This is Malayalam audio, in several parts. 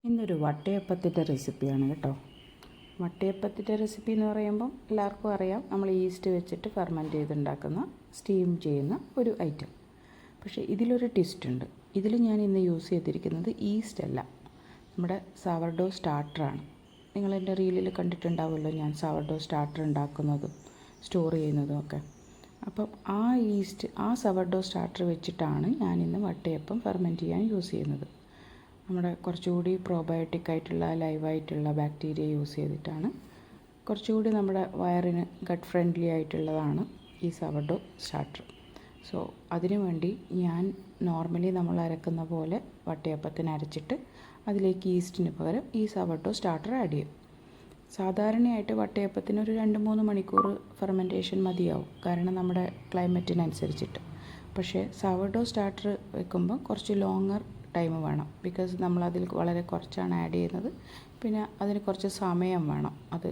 ഇന്നൊരു വട്ടയപ്പത്തിൻ്റെ റെസിപ്പിയാണ് കേട്ടോ. വട്ടയപ്പത്തിൻ്റെ റെസിപ്പി എന്ന് പറയുമ്പം എല്ലാവർക്കും അറിയാം, നമ്മൾ ഈസ്റ്റ് വെച്ചിട്ട് ഫെർമെൻറ്റ് ചെയ്തുണ്ടാക്കുന്ന സ്റ്റീം ചെയ്യുന്ന ഒരു ഐറ്റം. പക്ഷേ ഇതിലൊരു ട്വിസ്റ്റ് ഉണ്ട്. ഇതിൽ ഞാൻ ഇന്ന് യൂസ് ചെയ്തിരിക്കുന്നത് ഈസ്റ്റ് അല്ല, നമ്മുടെ സവർഡോ സ്റ്റാർട്ടറാണ്. നിങ്ങളെൻ്റെ റീലിൽ കണ്ടിട്ടുണ്ടാവുമല്ലോ ഞാൻ സവർഡോ സ്റ്റാർട്ടർ ഉണ്ടാക്കുന്നതും സ്റ്റോർ ചെയ്യുന്നതും ഒക്കെ. അപ്പം ആ ഈസ്റ്റ്, ആ സവർഡോ സ്റ്റാർട്ടർ വെച്ചിട്ടാണ് ഞാനിന്ന് വട്ടയപ്പം ഫെർമെൻറ്റ് ചെയ്യാൻ യൂസ് ചെയ്യുന്നത്. നമ്മുടെ കുറച്ചുകൂടി പ്രോബയോട്ടിക് ആയിട്ടുള്ള ലൈവായിട്ടുള്ള ബാക്ടീരിയ യൂസ് ചെയ്തിട്ടാണ്, കുറച്ചുകൂടി നമ്മുടെ വയറിന് ഗട്ട് ഫ്രണ്ട്ലി ആയിട്ടുള്ളതാണ് ഈ സവർഡോ സ്റ്റാർട്ടർ. സോ അതിനു വേണ്ടി ഞാൻ നോർമലി നമ്മൾ അരക്കുന്ന പോലെ വട്ടയപ്പത്തിന് അരച്ചിട്ട് അതിലേക്ക് ഈസ്റ്റിന് പകരം ഈ സവർഡോ സ്റ്റാർട്ടർ ആഡ് ചെയ്യും. സാധാരണയായിട്ട് വട്ടയപ്പത്തിന് ഒരു 2-3 മണിക്കൂർ ഫെർമെൻറ്റേഷൻ മതിയാവും, കാരണം നമ്മുടെ ക്ലൈമറ്റിനനുസരിച്ചിട്ട്. പക്ഷേ സവർഡോ സ്റ്റാർട്ടർ വെക്കുമ്പോൾ കുറച്ച് ലോങ്ങർ ടൈം വേണം, ബിക്കോസ് നമ്മളതിൽ വളരെ കുറച്ചാണ് ആഡ് ചെയ്യുന്നത്. പിന്നെ അതിന് കുറച്ച് സമയം വേണം അത്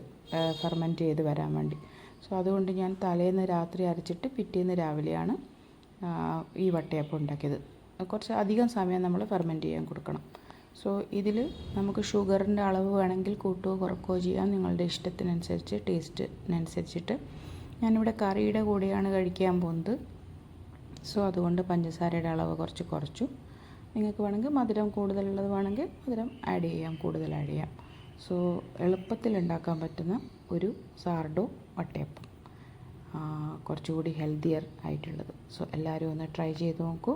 ഫെർമെൻറ്റ് ചെയ്ത് വരാൻ വേണ്ടി. സോ അതുകൊണ്ട് ഞാൻ തലേന്ന് രാത്രി അരച്ചിട്ട് പിറ്റേന്ന് രാവിലെയാണ് ഈ വട്ടയപ്പം ഉണ്ടാക്കിയത്. കുറച്ച് അധികം സമയം നമ്മൾ ഫെർമെൻറ്റ് ചെയ്യാൻ കൊടുക്കണം. സോ ഇതിൽ നമുക്ക് ഷുഗറിൻ്റെ അളവ് വേണമെങ്കിൽ കൂട്ടുകയോ കുറക്കുകയോ ചെയ്യാം, നിങ്ങളുടെ ഇഷ്ടത്തിനനുസരിച്ച്, ടേസ്റ്റിനനുസരിച്ചിട്ട്. ഞാനിവിടെ കറിയുടെ കൂടെയാണ് കഴിക്കാൻ പോകുന്നത്. സോ അതുകൊണ്ട് പഞ്ചസാരയുടെ അളവ് കുറച്ച് കുറച്ചു. നിങ്ങൾക്ക് വേണമെങ്കിൽ മധുരം കൂടുതലുള്ളത് വേണമെങ്കിൽ മധുരം ആഡ് ചെയ്യാം, കൂടുതൽ ആഡ് ചെയ്യാം. സോ എളുപ്പത്തിൽ ഉണ്ടാക്കാൻ പറ്റുന്ന ഒരു സാർഡോ വട്ടയപ്പം, കുറച്ചുകൂടി ഹെൽത്തിയർ ആയിട്ടുള്ളത്. സോ എല്ലാവരും ഒന്ന് ട്രൈ ചെയ്ത് നോക്കൂ.